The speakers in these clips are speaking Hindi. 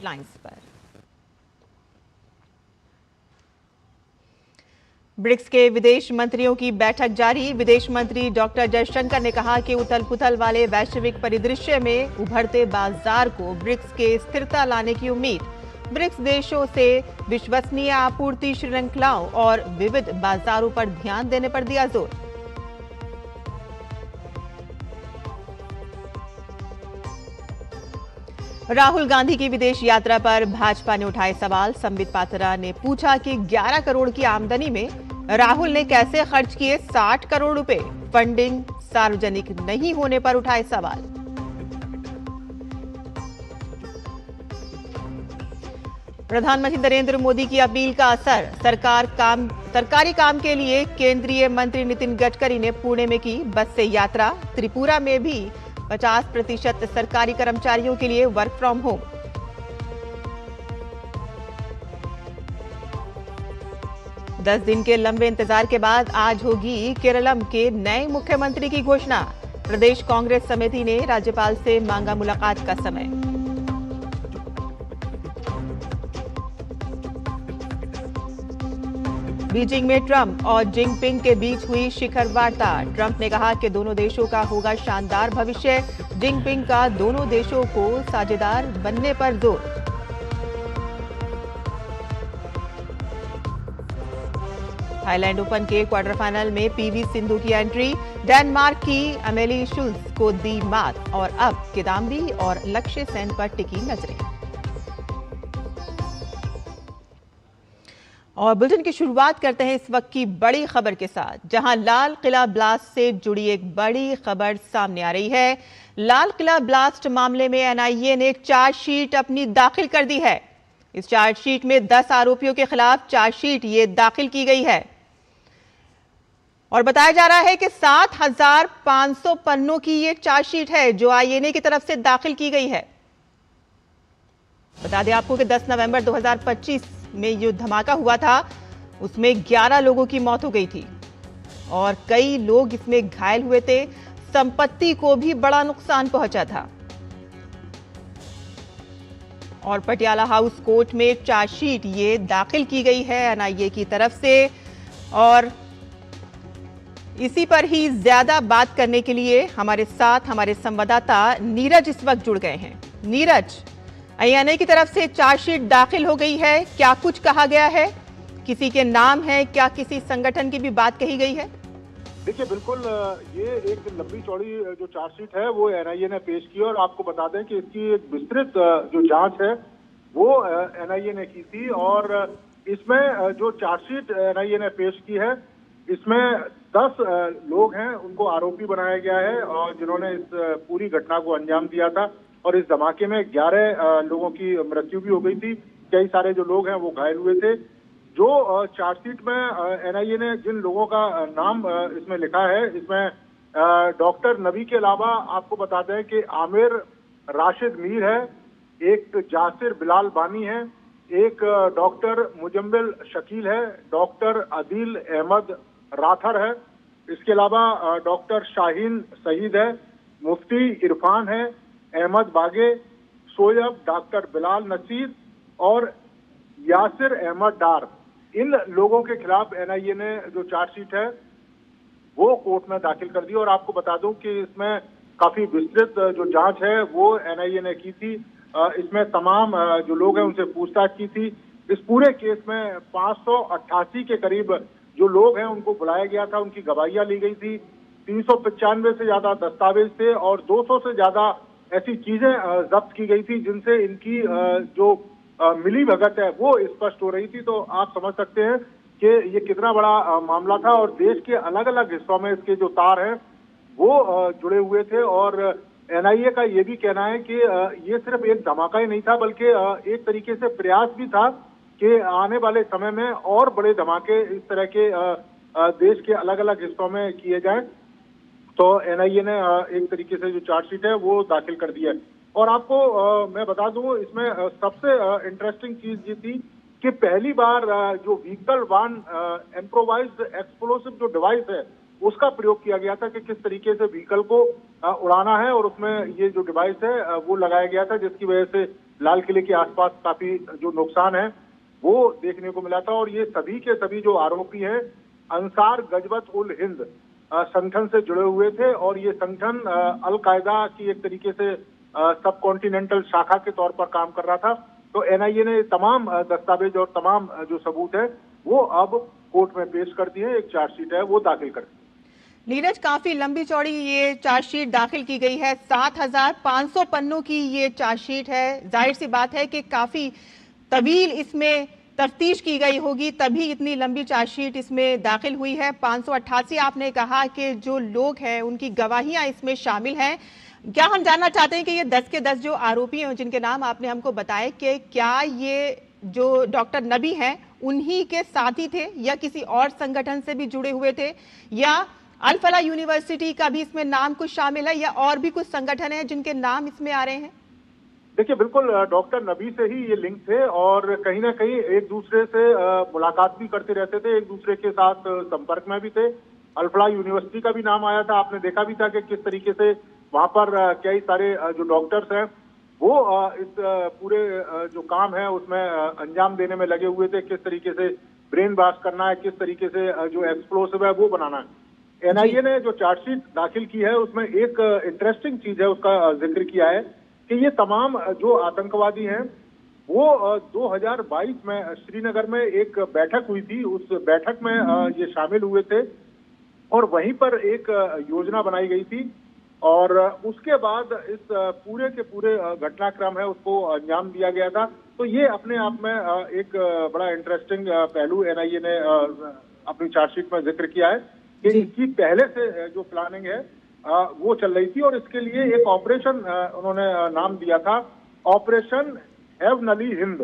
हेडलाइंस पर। ब्रिक्स के विदेश मंत्रियों की बैठक जारी। विदेश मंत्री डॉक्टर जयशंकर ने कहा कि उथल-पुथल वाले वैश्विक परिदृश्य में उभरते बाजार को ब्रिक्स के स्थिरता लाने की उम्मीद। ब्रिक्स देशों से विश्वसनीय आपूर्ति श्रृंखलाओं और विविध बाजारों पर ध्यान देने पर दिया जोर। राहुल गांधी की विदेश यात्रा पर भाजपा ने उठाए सवाल। संबित पात्रा ने पूछा कि 11 करोड़ की आमदनी में राहुल ने कैसे खर्च किए 60 करोड़ रुपए। फंडिंग सार्वजनिक नहीं होने पर उठाए सवाल। प्रधानमंत्री नरेंद्र मोदी की अपील का असर। सरकारी काम के लिए केंद्रीय मंत्री नितिन गडकरी ने पुणे में की बस से यात्रा। त्रिपुरा में भी 50% सरकारी कर्मचारियों के लिए वर्क फ्रॉम होम। दस दिन के लंबे इंतजार के बाद आज होगी केरलम के नए मुख्यमंत्री की घोषणा। प्रदेश कांग्रेस समिति ने राज्यपाल से मांगा मुलाकात का समय। बीजिंग में ट्रंप और जिनपिंग के बीच हुई शिखर वार्ता। ट्रंप ने कहा कि दोनों देशों का होगा शानदार भविष्य। जिनपिंग का दोनों देशों को साझेदार बनने पर जोर। थाईलैंड ओपन के क्वार्टर फाइनल में पीवी सिंधु की एंट्री। डेनमार्क की एमिली शुल्ज को दी मात और अब किदाम्बी और लक्ष्य सेन पर टिकी नजरें। और बुलेटिन की शुरुआत करते हैं इस वक्त की बड़ी खबर के साथ, जहां लाल किला ब्लास्ट से जुड़ी एक बड़ी खबर सामने आ रही है। लाल किला ब्लास्ट मामले में एनआईए ने चार्जशीट अपनी दाखिल कर दी है। इस चार्जशीट में 10 आरोपियों के खिलाफ चार्जशीट ये दाखिल की गई है और बताया जा रहा है कि 7,500 पन्नों की ये चार्जशीट है जो आईएनए की तरफ से दाखिल की गई है। बता दें आपको कि 10 नवंबर 2025 में ये धमाका हुआ था, उसमें 11 लोगों की मौत हो गई थी और कई लोग इसमें घायल हुए थे। संपत्ति को भी बड़ा नुकसान पहुंचा था और पटियाला हाउस कोर्ट में चार्जशीट ये दाखिल की गई है एनआईए की तरफ से। और इसी पर ही ज्यादा बात करने के लिए हमारे साथ हमारे संवाददाता नीरज इस वक्त जुड़ गए हैं। नीरज, आईएनए की तरफ से चार्जशीट दाखिल हो गई है, क्या कुछ कहा गया है? किसी के नाम है? क्या किसी संगठन की भी बात कही गई है? देखिए, बिल्कुल ये एक लंबी चौड़ी जो चार्जशीट है वो एनआईए ने पेश की और आपको बता दें कि इसकी एक विस्तृत जो जांच है वो एनआईए ने की थी। और इसमें जो चार्जशीट एनआईए ने पेश की है इसमें 10 लोग हैं, उनको आरोपी बनाया गया है और जिन्होंने इस पूरी घटना को अंजाम दिया था। और इस धमाके में 11 लोगों की मृत्यु भी हो गई थी, कई सारे जो लोग हैं वो घायल हुए थे। जो चार्जशीट में एनआईए ने जिन लोगों का नाम इसमें लिखा है, इसमें डॉक्टर नबी के अलावा आपको बताते हैं कि आमिर राशिद मीर है, एक जासिर बिलाल बानी है, एक डॉक्टर मुजम्मिल शकील है, डॉक्टर अदील अहमद राथर है, इसके अलावा डॉक्टर शाहीन सईद है, मुफ्ती इरफान है, अहमद बागे, सोयब, डॉक्टर बिलाल नसीर और यासिर अहमद डार। इन लोगों के खिलाफ एनआईए ने जो चार्जशीट है वो कोर्ट में दाखिल कर दी। और आपको बता दूं कि इसमें काफी विस्तृत जो जांच है वो एनआईए ने की थी। इसमें तमाम जो लोग हैं उनसे पूछताछ की थी। इस पूरे केस में 588 के करीब जो लोग हैं उनको बुलाया गया था, उनकी गवाहियां ली गई थी। 395 से ज्यादा दस्तावेज थे और 200 से ज्यादा ऐसी चीजें जब्त की गई थी जिनसे इनकी जो मिली भगत है वो स्पष्ट हो रही थी। तो आप समझ सकते हैं कि ये कितना बड़ा मामला था और देश के अलग अलग हिस्सों में इसके जो तार हैं वो जुड़े हुए थे। और एनआईए का ये भी कहना है कि ये सिर्फ एक धमाका ही नहीं था, बल्कि एक तरीके से प्रयास भी था कि आने वाले समय में और बड़े धमाके इस तरह के देश के अलग अलग हिस्सों में किए जाएं। तो एनआईए ने एक तरीके से जो चार्जशीट है वो दाखिल कर दी है। और आपको मैं बता दूं इसमें सबसे इंटरेस्टिंग चीज ये थी कि पहली बार जो व्हीकल वन इम्प्रोवाइज्ड एक्सप्लोसिव जो डिवाइस है उसका प्रयोग किया गया था कि किस तरीके से व्हीकल को उड़ाना है और उसमें ये जो डिवाइस है वो लगाया गया था जिसकी वजह से लाल किले के आसपास काफी जो नुकसान है वो देखने को मिला था। और ये सभी के सभी जो आरोपी हैं अंसार गजवत उल हिंद संगठन से जुड़े हुए थे, और ये संगठन अल कायदा की एक तरीके से सब कॉन्टिनेंटल शाखा के तौर पर काम कर रहा था। तो एनआईए ने तमाम दस्तावेज और तमाम जो सबूत है वो अब कोर्ट में पेश कर दिए, एक चार्जशीट है वो दाखिल कर दी। नीरज, काफी लंबी चौड़ी ये चार्जशीट दाखिल की गई है, 7,500 पन्नों की ये चार्जशीट है। जाहिर सी बात है कि काफी तवील इसमें तफ्तीश की गई होगी, तभी इतनी लंबी चार्जशीट इसमें दाखिल हुई है। 588 आपने कहा कि जो लोग हैं उनकी गवाहियां इसमें शामिल हैं। क्या हम जानना चाहते हैं कि ये 10 के 10 जो आरोपी हैं जिनके नाम आपने हमको बताए, कि क्या ये जो डॉक्टर नबी हैं उन्हीं के साथी थे या किसी और संगठन से भी जुड़े हुए थे, या अल फला यूनिवर्सिटी का भी इसमें नाम कुछ शामिल है, या और भी कुछ संगठन हैं जिनके नाम इसमें आ रहे हैं? देखिए, बिल्कुल डॉक्टर नबी से ही ये लिंक थे और कहीं ना कहीं एक दूसरे से मुलाकात भी करते रहते थे, एक दूसरे के साथ संपर्क में भी थे। अल फला यूनिवर्सिटी का भी नाम आया था, आपने देखा भी था कि किस तरीके से वहां पर कई सारे जो डॉक्टर्स हैं वो इस पूरे जो काम है उसमें अंजाम देने में लगे हुए थे। किस तरीके से ब्रेन वॉश करना है, किस तरीके से जो एक्सप्लोसिव है वो बनाना है। एनआईए ने जो चार्जशीट दाखिल की है उसमें एक इंटरेस्टिंग चीज है, उसका जिक्र किया है कि ये तमाम जो आतंकवादी हैं वो 2022 में श्रीनगर में एक बैठक हुई थी, उस बैठक में ये शामिल हुए थे और वहीं पर एक योजना बनाई गई थी और उसके बाद इस पूरे के पूरे घटनाक्रम है उसको अंजाम दिया गया था। तो ये अपने आप में एक बड़ा इंटरेस्टिंग पहलू एनआईए ने अपनी चार्जशीट में जिक्र किया है कि इसकी पहले से जो प्लानिंग है वो चल रही थी और इसके लिए एक ऑपरेशन उन्होंने नाम दिया था, ऑपरेशन हेवनली हिंद,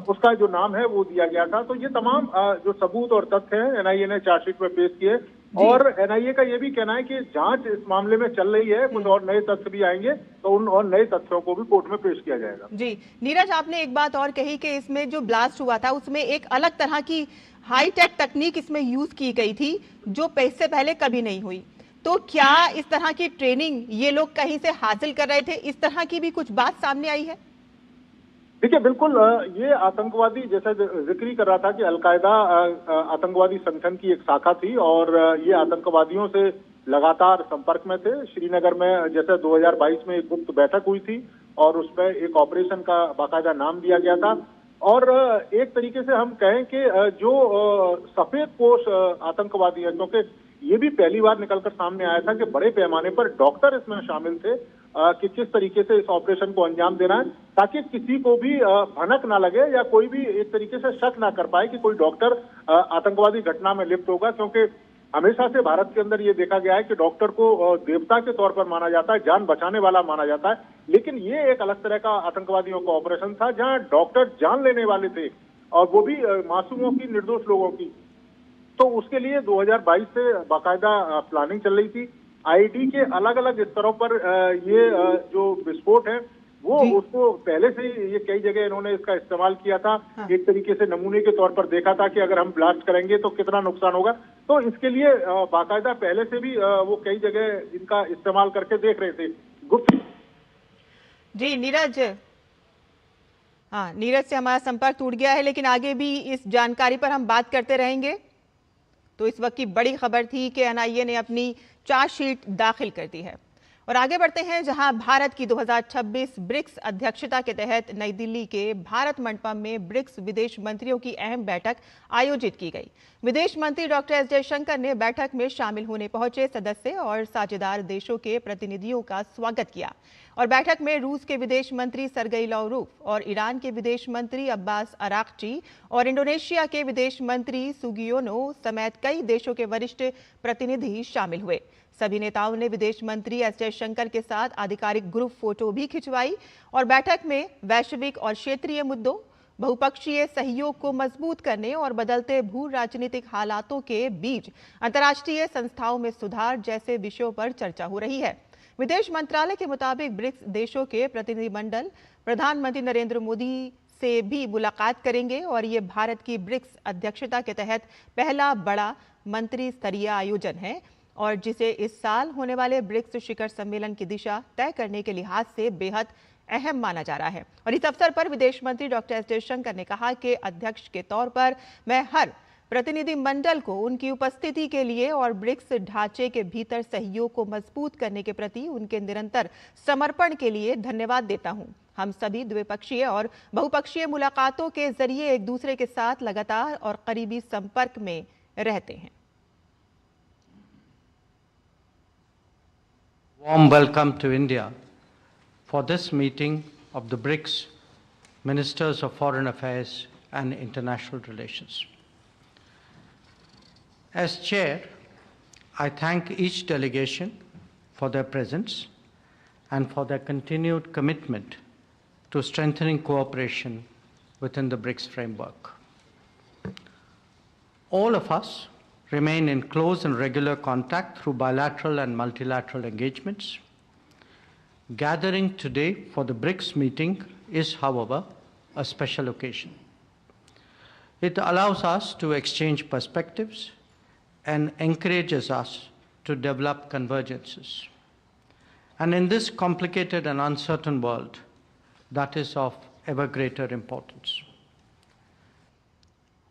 उसका जो नाम है वो दिया गया था। तो ये तमाम जो सबूत और तथ्य हैं एनआईए ने चार्जशीट में पेश किए और एनआईए का ये भी कहना है कि जांच इस मामले में चल रही है, कुछ और नए तथ्य भी आएंगे तो उन और नए तथ्यों को भी कोर्ट में पेश किया जाएगा। जी नीरज, आपने एक बात और कही कि इसमें जो ब्लास्ट हुआ था उसमें एक अलग तरह की हाईटेक तकनीक इसमें यूज की गई थी जो इससे पहले कभी नहीं हुई। तो क्या इस तरह की ट्रेनिंग ये लोग कहीं से हासिल कर रहे थे, इस तरह की भी कुछ बात सामने आई है? देखिए, बिल्कुल ये आतंकवादी जैसा जिक्र ही कर रहा था कि अलकायदा आतंकवादी संगठन की एक शाखा थी और ये आतंकवादियों से लगातार संपर्क में थे। श्रीनगर में जैसे 2022 में एक गुप्त बैठक हुई थी और उसमें एक ऑपरेशन का बाकायदा नाम दिया गया था और एक तरीके से हम कहें कि जो सफेद पोश आतंकवादी है, क्योंकि ये भी पहली बार निकलकर सामने आया था कि बड़े पैमाने पर डॉक्टर इसमें शामिल थे कि किस तरीके से इस ऑपरेशन को अंजाम देना है ताकि किसी को भी भनक ना लगे या कोई भी एक तरीके से शक ना कर पाए कि कोई डॉक्टर आतंकवादी घटना में लिप्त होगा। क्योंकि हमेशा से भारत के अंदर ये देखा गया है कि डॉक्टर को देवता के तौर पर माना जाता है, जान बचाने वाला माना जाता है, लेकिन ये एक अलग तरह का आतंकवादियों का ऑपरेशन था जहां डॉक्टर जान लेने वाले थे और वो भी मासूमों की, निर्दोष लोगों की। तो उसके लिए 2022 से बाकायदा प्लानिंग चल रही थी। आईडी के अलग अलग स्तरों पर ये जो विस्फोट है वो उसको पहले से ही ये कई जगह इन्होंने इसका इस्तेमाल किया था। हाँ। एक तरीके से नमूने के तौर पर देखा था कि अगर हम ब्लास्ट करेंगे तो कितना नुकसान होगा, तो इसके लिए बाकायदा पहले से भी वो कई जगह इनका इस्तेमाल करके देख रहे थे। गुप्त जी नीरज, हाँ नीरज से हमारा संपर्क टूट गया है, लेकिन आगे भी इस जानकारी पर हम बात करते रहेंगे। तो इस वक्त की बड़ी खबर थी कि एनआईए ने अपनी चार्जशीट दाखिल कर दी है। और आगे बढ़ते हैं, जहां भारत की 2026 ब्रिक्स अध्यक्षता के तहत नई दिल्ली के भारत मंडपम में ब्रिक्स विदेश मंत्रियों की अहम बैठक आयोजित की गई। विदेश मंत्री डॉक्टर एस जयशंकर ने बैठक में शामिल होने पहुंचे सदस्य और साझेदार देशों के प्रतिनिधियों का स्वागत किया और बैठक में रूस के विदेश मंत्री सरगेई लावरोव और ईरान के विदेश मंत्री अब्बास अराक्ची और इंडोनेशिया के विदेश मंत्री सुगियोनो समेत कई देशों के वरिष्ठ प्रतिनिधि शामिल हुए। सभी नेताओं ने विदेश मंत्री एस जयशंकर के साथ आधिकारिक ग्रुप फोटो भी खिंचवाई और बैठक में वैश्विक और क्षेत्रीय मुद्दों, बहुपक्षीय सहयोग को मजबूत करने और बदलते भू राजनीतिक हालातों के बीच अंतर्राष्ट्रीय संस्थाओं में सुधार जैसे विषयों पर चर्चा हो रही है। विदेश मंत्रालय के मुताबिक ब्रिक्स देशों के प्रतिनिधिमंडल प्रधानमंत्री नरेंद्र मोदी से भी मुलाकात करेंगे और ये भारत की ब्रिक्स अध्यक्षता के तहत पहला बड़ा मंत्री स्तरीय आयोजन है और जिसे इस साल होने वाले ब्रिक्स शिखर सम्मेलन की दिशा तय करने के लिहाज से बेहद अहम माना जा रहा है। और इस अवसर पर विदेश मंत्री डॉक्टर एस जयशंकर ने कहा कि अध्यक्ष के तौर पर मैं हर प्रतिनिधि मंडल को उनकी उपस्थिति के लिए और ब्रिक्स ढांचे के भीतर सहयोग को मजबूत करने के प्रति उनके निरंतर समर्पण के लिए धन्यवाद देता हूं। हम सभी द्विपक्षीय और बहुपक्षीय मुलाकातों के जरिए एक दूसरे के साथ लगातार और करीबी संपर्क में रहते हैं। Warm welcome to India for this meeting of the BRICS Ministers of Foreign Affairs and International Relations. As Chair, I thank each delegation for their presence and for their continued commitment to strengthening cooperation within the BRICS framework. All of us remain in close and regular contact through bilateral and multilateral engagements. Gathering today for the BRICS meeting is, however, a special occasion. It allows us to exchange perspectives and encourages us to develop convergences. And in this complicated and uncertain world, that is of ever greater importance.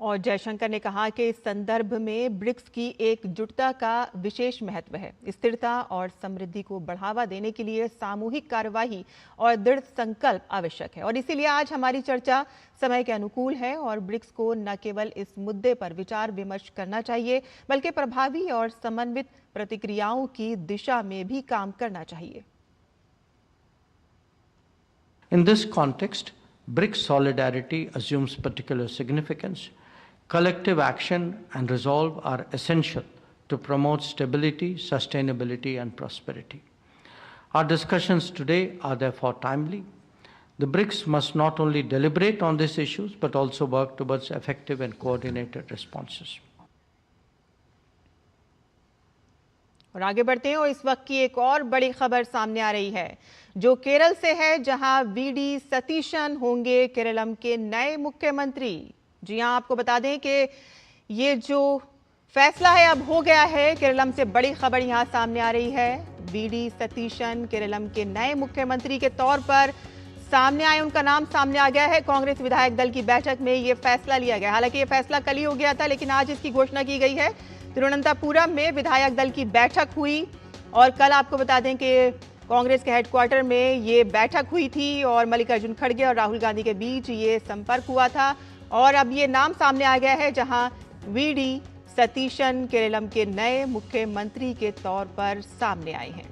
और जयशंकर ने कहा कि इस संदर्भ में ब्रिक्स की एकजुटता का विशेष महत्व है। स्थिरता और समृद्धि को बढ़ावा देने के लिए सामूहिक कार्यवाही और दृढ़ संकल्प आवश्यक है और इसीलिए आज हमारी चर्चा समय के अनुकूल है और ब्रिक्स को न केवल इस मुद्दे पर विचार विमर्श करना चाहिए बल्कि प्रभावी और समन्वित प्रतिक्रियाओं की दिशा में भी काम करना चाहिए। In this context, BRICS solidarity assumes particular significance. Collective action and resolve are essential to promote stability, sustainability, and prosperity. Our discussions today are therefore timely. The BRICS must not only deliberate on these issues, but also work towards effective and coordinated responses. और आगे बढ़ते हैं और इस वक्त की एक और बड़ी खबर सामने आ रही है जो केरल से है, जहां वीडी सतीशन होंगे केरलम के नए मुख्यमंत्री। जी हां, आपको बता दें कि ये जो फैसला है अब हो गया है। केरलम से बड़ी खबर यहां सामने आ रही है। वीडी सतीशन केरलम के नए मुख्यमंत्री के तौर पर सामने आए, उनका नाम सामने आ गया है। कांग्रेस विधायक दल की बैठक में ये फैसला लिया गया। हालांकि ये फैसला कल ही हो गया था, लेकिन आज इसकी घोषणा की गई है। तिरुवनंतपुरम में विधायक दल की बैठक हुई और कल आपको बता दें कि कांग्रेस के हेडक्वार्टर में ये बैठक हुई थी और मल्लिकार्जुन खड़गे और राहुल गांधी के बीच ये संपर्क हुआ था और अब ये नाम सामने आ गया है जहां वीडी सतीशन केरलम के नए मुख्यमंत्री के तौर पर सामने आए हैं।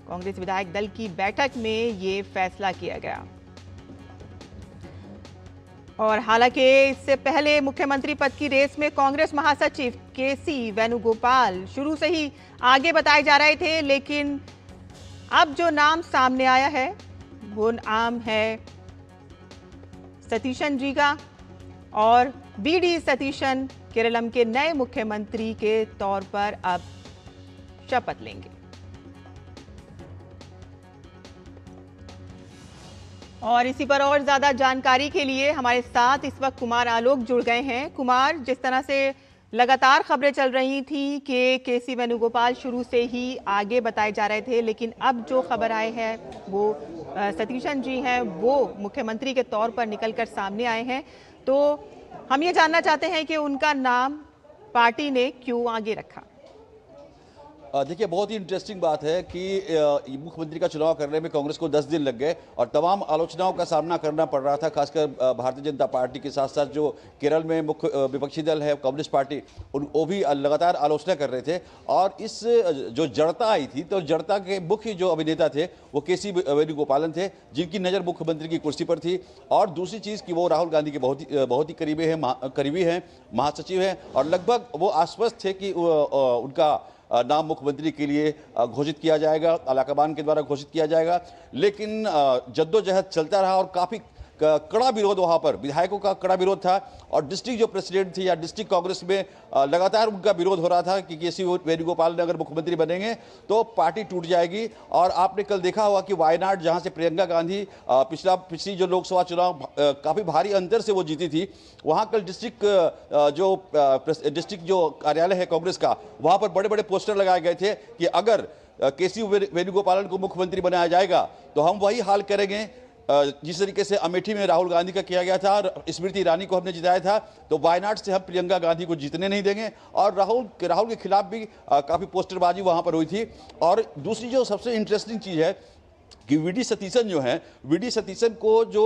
कांग्रेस विधायक दल की बैठक में ये फैसला किया गया और हालांकि इससे पहले मुख्यमंत्री पद की रेस में कांग्रेस महासचिव केसी वेणुगोपाल शुरू से ही आगे बताए जा रहे थे, लेकिन अब जो नाम सामने आया है वो नाम है सतीशन जी का और वीडी सतीशन केरलम के नए मुख्यमंत्री के तौर पर अब शपथ लेंगे। और इसी पर और ज्यादा जानकारी के लिए हमारे साथ इस वक्त कुमार आलोक जुड़ गए हैं। कुमार, जिस तरह से लगातार खबरें चल रही थी कि केसी वेणुगोपाल शुरू से ही आगे बताए जा रहे थे, लेकिन अब जो खबर आए हैं वो सतीशन जी हैं, वो मुख्यमंत्री के तौर पर निकलकर सामने आए हैं। तो हम ये जानना चाहते हैं कि उनका नाम पार्टी ने क्यों आगे रखा। देखिए, बहुत ही इंटरेस्टिंग बात है कि मुख्यमंत्री का चुनाव करने में कांग्रेस को 10 दिन लग गए और तमाम आलोचनाओं का सामना करना पड़ रहा था, खासकर भारतीय जनता पार्टी के साथ साथ जो केरल में मुख्य विपक्षी दल है कम्युनिस्ट पार्टी, वो भी लगातार आलोचना कर रहे थे। और इस जो जड़ता आई थी, तो जड़ता के मुख्य जो अभिनेता थे वो केसी वेणुगोपालन थे, जिनकी नज़र मुख्यमंत्री की कुर्सी पर थी। और दूसरी चीज़ कि वो राहुल गांधी के बहुत ही करीबी हैं, महासचिव हैं और लगभग वो आश्वस्त थे कि उनका नाम मुख्यमंत्री के लिए घोषित किया जाएगा, अलाकमान के द्वारा घोषित किया जाएगा। लेकिन जद्दोजहद चलता रहा और काफ़ी कड़ा विरोध, वहाँ पर विधायकों का कड़ा विरोध था और डिस्ट्रिक्ट जो प्रेसिडेंट थी या डिस्ट्रिक्ट कांग्रेस में लगातार उनका विरोध हो रहा था कि केसी वेणुगोपाल ने अगर मुख्यमंत्री बनेंगे तो पार्टी टूट जाएगी। और आपने कल देखा होगा कि वायनाड, जहाँ से प्रियंका गांधी पिछली जो लोकसभा चुनाव काफ़ी भारी अंतर से वो जीती थी, वहाँ कल डिस्ट्रिक्ट जो कार्यालय है कांग्रेस का, वहाँ पर बड़े बड़े पोस्टर लगाए गए थे कि अगर केसी वेणुगोपालन को मुख्यमंत्री बनाया जाएगा तो हम वही हाल करेंगे जिस तरीके से अमेठी में राहुल गांधी का किया गया था और स्मृति ईरानी को हमने जिताया था, तो वायनाड से हम प्रियंका गांधी को जीतने नहीं देंगे। और राहुल के खिलाफ भी काफ़ी पोस्टरबाजी वहां पर हुई थी। और दूसरी जो सबसे इंटरेस्टिंग चीज़ है कि वीडी सतीशन जो है, वीडी सतीशन को जो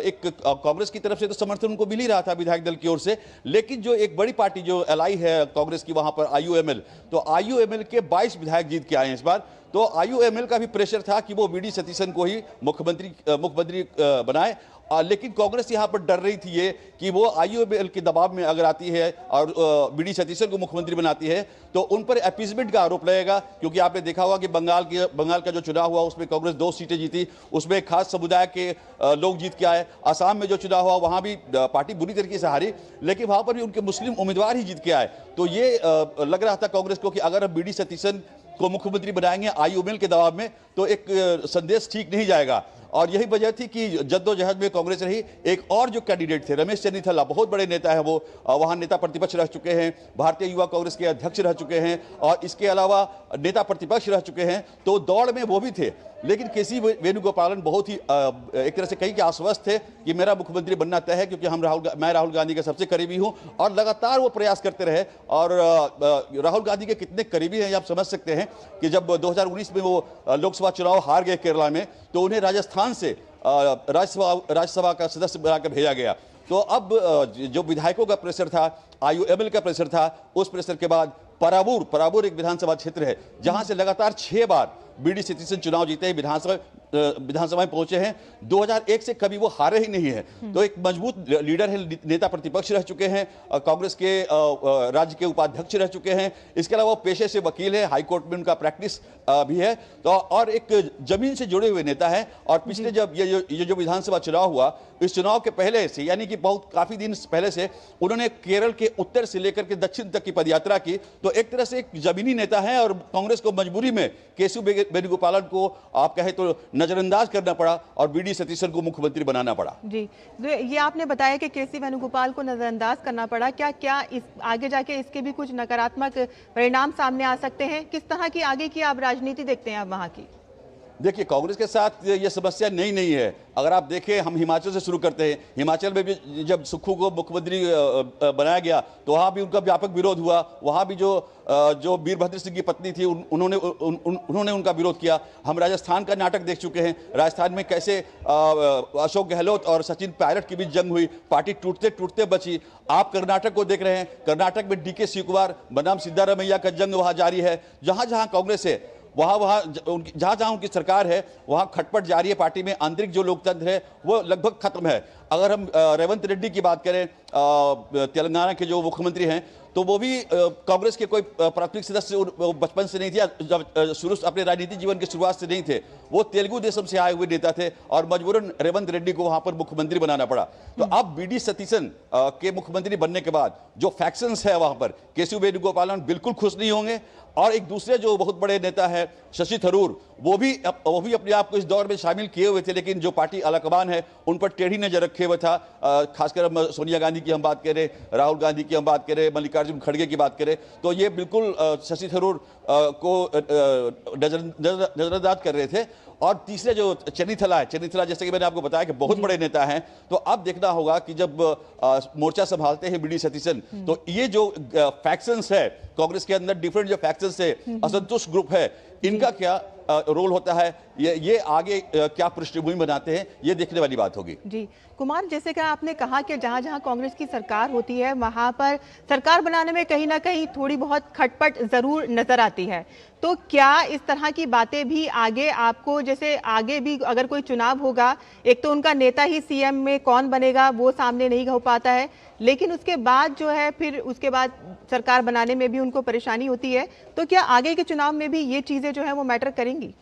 एक कांग्रेस की तरफ से तो समर्थन उनको मिल ही रहा था विधायक दल की ओर से, लेकिन जो एक बड़ी पार्टी जो एलआई है कांग्रेस की वहां पर आईयूएमएल, तो आईयूएमएल के 22 विधायक जीत के आए हैं इस बार। तो आईयूएमएल का भी प्रेशर था कि वो वीडी सतीशन को ही मुख्यमंत्री बनाए। लेकिन कांग्रेस यहां पर डर रही थी ये कि वो आईयूएमएल के दबाव में अगर आती है और वीडी सतीशन को मुख्यमंत्री बनाती है तो उन पर अपीसमेंट का आरोप लगेगा, क्योंकि आपने देखा होगा कि बंगाल का जो चुनाव हुआ उसमें कांग्रेस 2 सीटें जीती, उसमें एक खास समुदाय के लोग जीत के आए। असम में जो चुनाव हुआ वहां भी पार्टी बुरी तरीके से हारी, लेकिन वहां पर भी उनके मुस्लिम उम्मीदवार ही जीत के आए। तो ये लग रहा था कांग्रेस को कि अगर हम वीडी सतीशन को मुख्यमंत्री बनाएंगे आईयूएमएल के दबाव में तो एक संदेश ठीक नहीं जाएगा। और यही वजह थी कि जद्दोजहद में कांग्रेस रही। एक और जो कैंडिडेट थे रमेश चन्नीथला, बहुत बड़े नेता हैं वो, वहां नेता प्रतिपक्ष रह चुके हैं, भारतीय युवा कांग्रेस के अध्यक्ष रह चुके हैं और इसके अलावा नेता प्रतिपक्ष रह चुके हैं, तो दौड़ में वो भी थे। लेकिन केसी वेणुगोपालन बहुत ही एक तरह से कहीं के आश्वस्त थे कि मेरा मुख्यमंत्री बनना तय है, क्योंकि मैं राहुल गांधी के सबसे करीबी हूं। और लगातार वो प्रयास करते रहे। और राहुल गांधी के कितने करीबी हैं आप समझ सकते हैं कि जब 2019 में वो लोकसभा चुनाव हार गए केरला में, तो उन्हें राजस्थान से राज्यसभा का सदस्य बनाकर भेजा गया। तो अब जो विधायकों का प्रेशर था, आईयूएमएल का प्रेशर था, उस प्रेशर के बाद पराबूर एक विधानसभा क्षेत्र है जहां से लगातार 6 बार वीडी सतीशन चुनाव जीते हैं, विधानसभा में पहुंचे हैं। 2001 से कभी वो हारे ही नहीं है। तो एक मजबूत लीडर है, नेता प्रतिपक्ष रह चुके हैं, कांग्रेस के राज्य के उपाध्यक्ष रह चुके हैं। इसके अलावा पेशे से वकील है, हाई कोर्ट में उनका प्रैक्टिस भी है। तो और एक जमीन से जुड़े हुए नेता है। और पिछले जब ये जो विधानसभा चुनाव हुआ, इस चुनाव के पहले से, यानी कि काफी दिन पहले से उन्होंने केरल के उत्तर से लेकर के दक्षिण तक की पदयात्रा की। तो एक तरह से एक जमीनी नेता है और कांग्रेस को मजबूरी में केसी वेणुगोपालन को आप कहे तो नजरअंदाज करना पड़ा और वीडी सतीशन को मुख्यमंत्री बनाना पड़ा। जी, ये आपने बताया कि केसी वेणुगोपाल को नजरअंदाज करना पड़ा। क्या इस आगे जाके इसके भी कुछ नकारात्मक परिणाम सामने आ सकते हैं? किस तरह की आगे की आप राजनीति देखते हैं आप वहां की? देखिए, कांग्रेस के साथ ये समस्या नहीं है। अगर आप देखें, हम हिमाचल से शुरू करते हैं। हिमाचल में भी जब सुक्खू को मुख्यमंत्री बनाया गया तो वहाँ भी उनका व्यापक विरोध हुआ। वहाँ भी जो वीरभद्र सिंह की पत्नी थी उन्होंने उनका विरोध किया। हम राजस्थान का नाटक देख चुके हैं। राजस्थान में कैसे अशोक गहलोत और सचिन पायलट की बीच जंग हुई, पार्टी टूटते टूटते बची। आप कर्नाटक को देख रहे हैं, कर्नाटक में डीके शिवकुमार बनाम सिद्धारमैया का जंग वहाँ जारी है। जहाँ जहाँ कांग्रेस है जहां उनकी सरकार है वहां खटपट जारी है। पार्टी में आंतरिक जो लोकतंत्र है वो लगभग खत्म है। अगर हम रेवंत रेड्डी की बात करें, तेलंगाना के जो मुख्यमंत्री हैं, तो वो भी कांग्रेस के कोई प्राथमिक सदस्य बचपन से नहीं थे, जब शुरू अपने राजनीतिक जीवन की शुरुआत से नहीं थे। वो तेलुगु देशम से आए हुए नेता थे और मजबूरन रेवंत रेड्डी को वहां पर मुख्यमंत्री बनाना पड़ा। तो अब वीडी सतीशन के मुख्यमंत्री बनने के बाद जो फैक्शंस है वहां पर, केसी वेणुगोपालन बिल्कुल खुश नहीं होंगे। और एक दूसरे जो बहुत बड़े नेता है शशि थरूर, वो भी अपने आप को इस दौर में शामिल किए हुए थे, लेकिन जो पार्टी अलाकमान है उन पर टेढ़ी नजर रखे हुए था। खासकर हम सोनिया गांधी की हम बात करें, राहुल गांधी की हम बात करें, मल्लिकार्जुन खड़गे की बात करें, तो ये बिल्कुल शशि थरूर को नजरअंदाज कर रहे थे। और तीसरे जो चन्नीथला जैसे कि मैंने आपको बताया कि बहुत बड़े नेता हैं। तो अब देखना होगा कि जब मोर्चा संभालते हैं वीडी सतीशन, तो ये जो फैक्शंस है कांग्रेस के अंदर, डिफरेंट जो फैक्शंस है, असंतुष्ट ग्रुप है, इनका क्या रोल होता है, ये आगे क्या पृष्ठभूमि बनाते हैं, ये देखने वाली बात होगी। जी कुमार, जैसे कि आपने कहा कि जहां जहां कांग्रेस की सरकार होती है वहां पर सरकार बनाने में कहीं ना कहीं थोड़ी बहुत खटपट जरूर नजर आती है। तो क्या इस तरह की बातें भी आगे आपको, जैसे आगे भी अगर कोई चुनाव होगा, एक तो उनका नेता ही सीएम में कौन बनेगा वो सामने नहीं हो पाता है, लेकिन उसके बाद जो है फिर उसके बाद सरकार बनाने में भी उनको परेशानी होती है। तो क्या आगे के चुनाव में भी ये चीजें जो है वो मैटर करेंगी?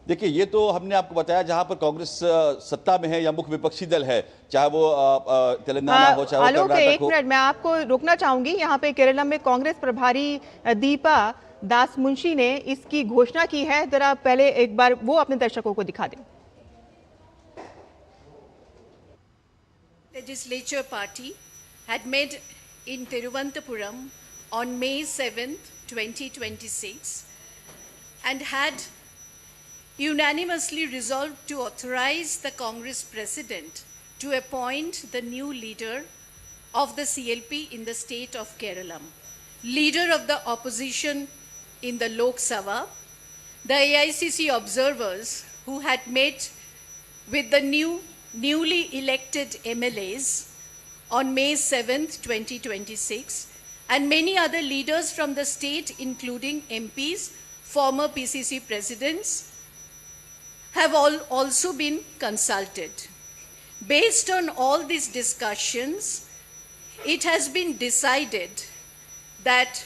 देखिए, ये तो हमने आपको बताया जहां पर कांग्रेस सत्ता में है या मुख्य विपक्षी दल है, चाहे वो तेलंगाना हो, चाहे वो कर्नाटक हो। एक मिनट मैं आपको रोकना चाहूंगी। यहाँ पे केरला में कांग्रेस प्रभारी दीपा दास मुंशी ने इसकी घोषणा की है। जरा पहले एक बार वो अपने दर्शकों को दिखा दें। Legislature party had met in Thiruvananthapuram on May 7th, 2026 and had unanimously resolved to authorize the Congress President to appoint the new leader of the CLP in the state of Kerala, leader of the opposition in the Lok Sabha. The AICC observers who had met with the newly elected MLAs on May 7th, 2026, and many other leaders from the state, including MPs, former PCC presidents, have also been consulted. Based on all these discussions, it has been decided that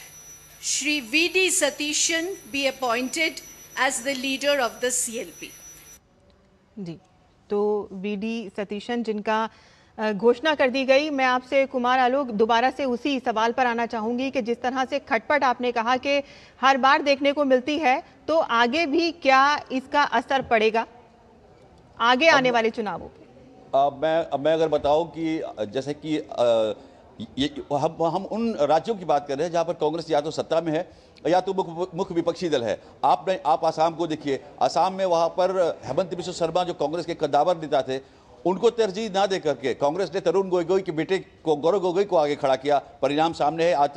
Shri V.D. Satishan be appointed as the leader of the CLP. जी, तो वीडी सतीशन जिनका घोषणा कर दी गई। मैं आपसे कुमार आलोक दोबारा से उसी सवाल पर आना चाहूंगी कि जिस तरह से खटपट आपने कहा कि हर बार देखने को मिलती है, तो आगे भी क्या इसका असर पड़ेगा आगे आने वाले चुनावों पे? मैं अगर बताऊं कि जैसे कि हम उन राज्यों की बात कर रहे हैं जहां पर कांग्रेस या तो सत्ता में है या तो मुख्य विपक्षी दल है। आप आसाम को देखिए, आसाम में वहां पर हेमंत बिश्व शर्मा जो कांग्रेस के कद्दावर नेता थे, उनको तरजीह ना दे करके कांग्रेस ने तरुण गोगोई के बेटे को, गौरव गोगोई को आगे खड़ा किया। परिणाम सामने है। आज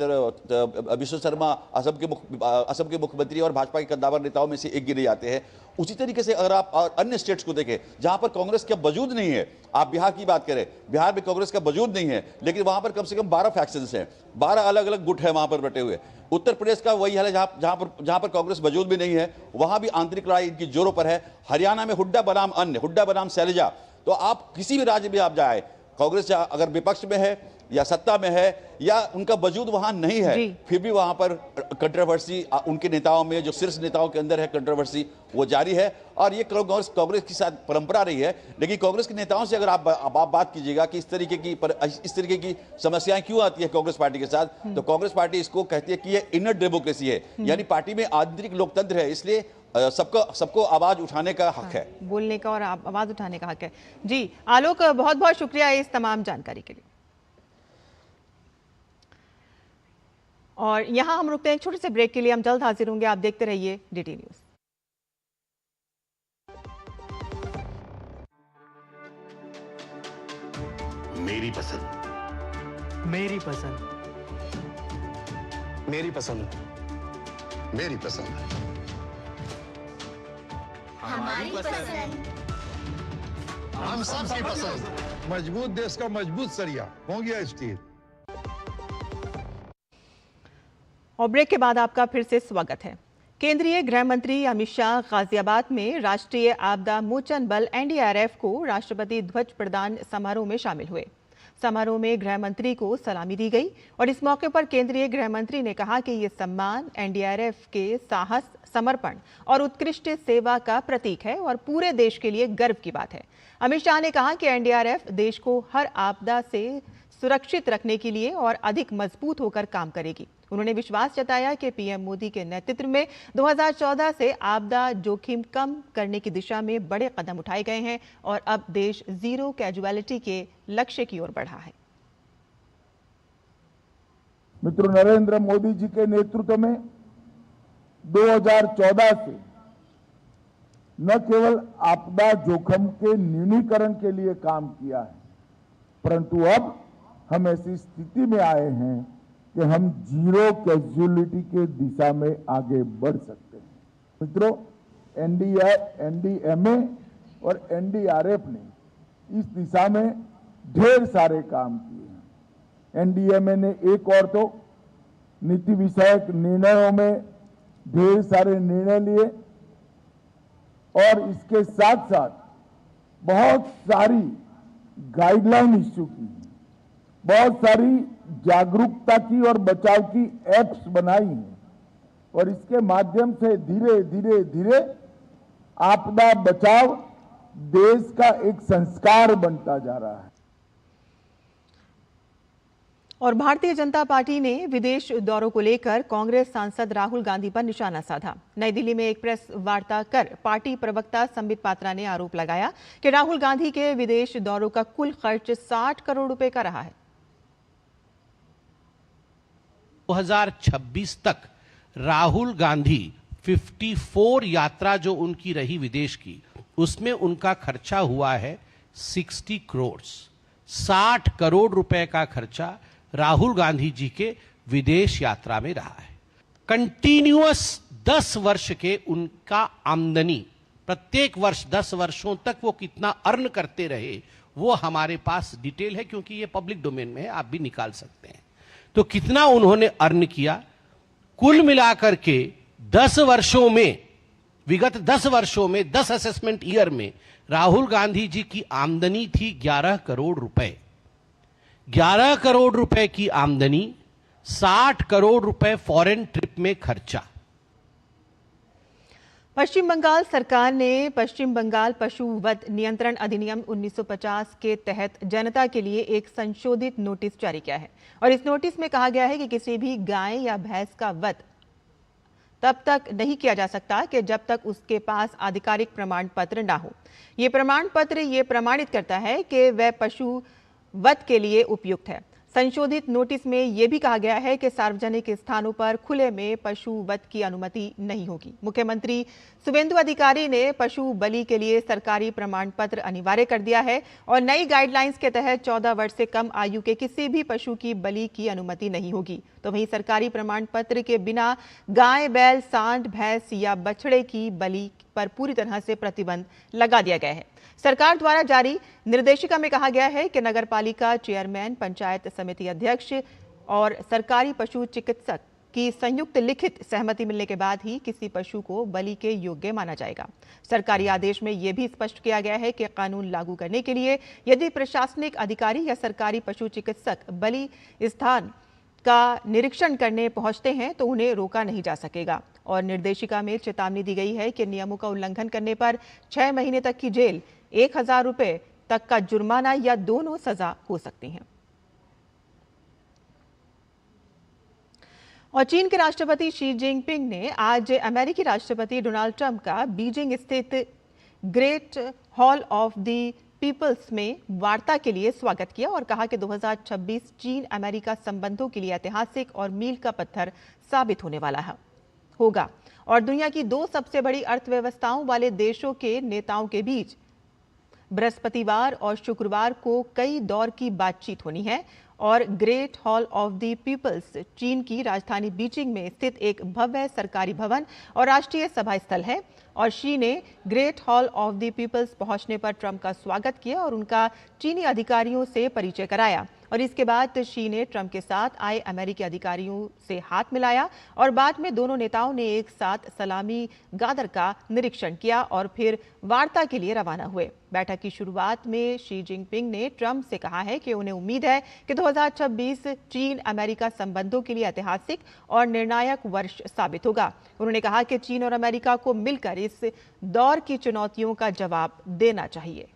बिश्व शर्मा असम के मुख्यमंत्री और भाजपा के कद्दावर नेताओं में से एक गिने जाते हैं। उसी तरीके से अगर आप अन्य स्टेट्स को देखें जहां पर कांग्रेस का वजूद नहीं है, आप बिहार की बात करें, बिहार में कांग्रेस का वजूद नहीं है, लेकिन वहां पर कम से कम 12 फैक्शंस हैं, 12 अलग अलग गुट है वहां पर बटे हुए। उत्तर प्रदेश का वही हाल है जहां पर कांग्रेस वजूद भी नहीं है, वहां भी आंतरिक लड़ाई इनकी जोरों पर है। हरियाणा में हुड्डा बनाम अन्य, हुड्डा बनाम शैलजा। तो आप किसी भी राज्य में आप जाए, कांग्रेस अगर विपक्ष में है या सत्ता में है या उनका वजूद वहां नहीं है, फिर भी वहां पर कंट्रोवर्सी उनके नेताओं में, जो शीर्ष नेताओं के अंदर है कंट्रोवर्सी, वो जारी है। और ये कांग्रेस की साथ परंपरा रही है। लेकिन कांग्रेस के नेताओं से अगर आप बात कीजिएगा कि इस तरीके की समस्याएं क्यों आती है कांग्रेस पार्टी के साथ, तो कांग्रेस पार्टी इसको कहती है कि ये इनर डेमोक्रेसी है, यानी पार्टी में आंतरिक लोकतंत्र है, इसलिए सबको आवाज उठाने का हक है, बोलने का और आवाज उठाने का हक है। जी आलोक, बहुत बहुत शुक्रिया इस तमाम जानकारी के लिए। और यहां हम रुकते हैं एक छोटे से ब्रेक के लिए। हम जल्द हाजिर होंगे, आप देखते रहिए DT न्यूज। मेरी पसंद, मेरी पसंद, मेरी पसंद, मेरी पसंद, हमारी पसंद, हम सबकी पसंद। मजबूत देश का मजबूत सरिया हो गया स्टील। और ब्रेक के बाद आपका फिर से स्वागत है। केंद्रीय गृह मंत्री अमित शाह गाजियाबाद में राष्ट्रीय आपदा मोचन बल NDRF को राष्ट्रपति ध्वज प्रदान समारोह में शामिल हुए। समारोह में गृह मंत्री को सलामी दी गई और इस मौके पर केंद्रीय गृह मंत्री ने कहा कि ये सम्मान NDRF के साहस, समर्पण और उत्कृष्ट सेवा का प्रतीक है और पूरे देश के लिए गर्व की बात है। अमित शाह ने कहा कि NDRF देश को हर आपदा से सुरक्षित रखने के लिए और अधिक मजबूत होकर काम करेगी। उन्होंने विश्वास जताया कि PM मोदी के नेतृत्व में 2014 से आपदा जोखिम कम करने की दिशा में बड़े कदम उठाए गए हैं और अब देश जीरो कैजुअलिटी के लक्ष्य की ओर बढ़ा है। मित्रों, नरेंद्र मोदी जी के नेतृत्व में 2014 से न केवल आपदा जोखिम के न्यूनीकरण के लिए काम किया है, परंतु अब हम ऐसी स्थिति में आए हैं कि हम जीरो कैजुअलिटी के दिशा में आगे बढ़ सकते हैं। मित्रों, NDMA और NDRF ने इस दिशा में ढेर सारे काम किए हैं। NDMA ने एक और तो नीति विषयक निर्णयों में ढेर सारे निर्णय लिए और इसके साथ साथ बहुत सारी गाइडलाइन इश्यू की, बहुत सारी जागरूकता की और बचाव की एप्स बनाई हैं और इसके माध्यम से धीरे धीरे आपदा बचाव देश का एक संस्कार बनता जा रहा है। और भारतीय जनता पार्टी ने विदेश दौरों को लेकर कांग्रेस सांसद राहुल गांधी पर निशाना साधा। नई दिल्ली में एक प्रेस वार्ता कर पार्टी प्रवक्ता संबित पात्रा ने आरोप लगाया कि राहुल गांधी के विदेश दौरों का कुल खर्च 60 करोड़ रुपए का रहा है। 2026 तक राहुल गांधी 54 यात्रा जो उनकी रही विदेश की, उसमें उनका खर्चा हुआ है 60 करोड़। 60 करोड़ रुपए का खर्चा राहुल गांधी जी के विदेश यात्रा में रहा है। कंटिन्यूअस 10 वर्ष के उनका आमदनी, प्रत्येक वर्ष 10 वर्षों तक वो कितना अर्न करते रहे, वो हमारे पास डिटेल है, क्योंकि ये पब्लिक डोमेन में है, आप भी निकाल सकते हैं। तो कितना उन्होंने अर्न किया, कुल मिलाकर के 10 वर्षों में, विगत 10 वर्षों में, 10 असेसमेंट ईयर में राहुल गांधी जी की आमदनी थी 11 करोड़ रुपए। 11 करोड़ रुपए की आमदनी, 60 करोड़ रुपए फॉरेन ट्रिप में खर्चा। पश्चिम बंगाल सरकार ने पश्चिम बंगाल पशु वध नियंत्रण अधिनियम 1950 के तहत जनता के लिए एक संशोधित नोटिस जारी किया है और इस नोटिस में कहा गया है कि किसी भी गाय या भैंस का वध तब तक नहीं किया जा सकता कि जब तक उसके पास आधिकारिक प्रमाण पत्र ना हो। ये प्रमाण पत्र ये प्रमाणित करता है कि वह पशु वध के लिए उपयुक्त है। संशोधित नोटिस में यह भी कहा गया है कि सार्वजनिक स्थानों पर खुले में पशु वध की अनुमति नहीं होगी। मुख्यमंत्री शुवेंदु अधिकारी ने पशु बलि के लिए सरकारी प्रमाण पत्र अनिवार्य कर दिया है और नई गाइडलाइंस के तहत 14 वर्ष से कम आयु के किसी भी पशु की बलि की अनुमति नहीं होगी। तो वहीं सरकारी प्रमाण पत्र के बिना गाय, बैल, सांड, भैंस या बछड़े की बलि पर पूरी तरह से प्रतिबंध लगा दिया गया है। सरकार द्वारा जारी निर्देशिका में कहा गया है कि नगरपालिका चेयरमैन, पंचायत समिति अध्यक्ष और सरकारी पशु चिकित्सक की संयुक्त लिखित सहमति मिलने के बाद ही किसी पशु को बलि के योग्य माना जाएगा। सरकारी आदेश में यह भी स्पष्ट किया गया है कि कानून लागू करने के लिए यदि प्रशासनिक अधिकारी या सरकारी पशु चिकित्सक बलि स्थान का निरीक्षण करने पहुंचते हैं तो उन्हें रोका नहीं जा सकेगा। और निर्देशिका में चेतावनी दी गई है कि नियमों का उल्लंघन करने पर 6 महीने तक की जेल, 1000 रुपए तक का जुर्माना या दोनों सजा हो सकती हैं। और चीन के राष्ट्रपति शी जिनपिंग ने आज अमेरिकी राष्ट्रपति डोनाल्ड ट्रंप का बीजिंग स्थित Great Hall of the Peoples में वार्ता के लिए स्वागत किया और कहा कि 2026 चीन अमेरिका संबंधों के लिए ऐतिहासिक और मील का पत्थर साबित होने वाला होगा और दुनिया की 2 सबसे बड़ी अर्थव्यवस्थाओं वाले देशों के नेताओं के बीच बृहस्पतिवार और शुक्रवार को कई दौर की बातचीत होनी है। और Great Hall of the Peoples चीन की राजधानी बीजिंग में स्थित एक भव्य सरकारी भवन और राष्ट्रीय सभा स्थल है और शी ने Great Hall of the Peoples पहुंचने पर ट्रंप का स्वागत किया और उनका चीनी अधिकारियों से परिचय कराया और इसके बाद शी ने ट्रंप के साथ आए अमेरिकी अधिकारियों से हाथ मिलाया और बाद में दोनों नेताओं ने एक साथ सलामी गादर का निरीक्षण किया और फिर वार्ता के लिए रवाना हुए। बैठक की शुरुआत में शी जिनपिंग ने ट्रंप से कहा है कि उन्हें उम्मीद है कि 2026 चीन अमेरिका संबंधों के लिए ऐतिहासिक और निर्णायक वर्ष साबित होगा। उन्होंने कहा कि चीन और अमेरिका को मिलकर इस दौर की चुनौतियों का जवाब देना चाहिए।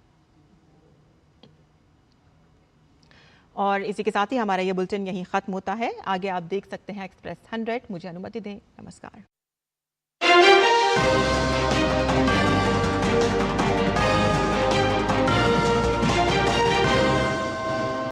और इसी के साथ ही हमारा ये बुलेटिन यहीं खत्म होता है। आगे आप देख सकते हैं एक्सप्रेस 100। मुझे अनुमति दें। नमस्कार।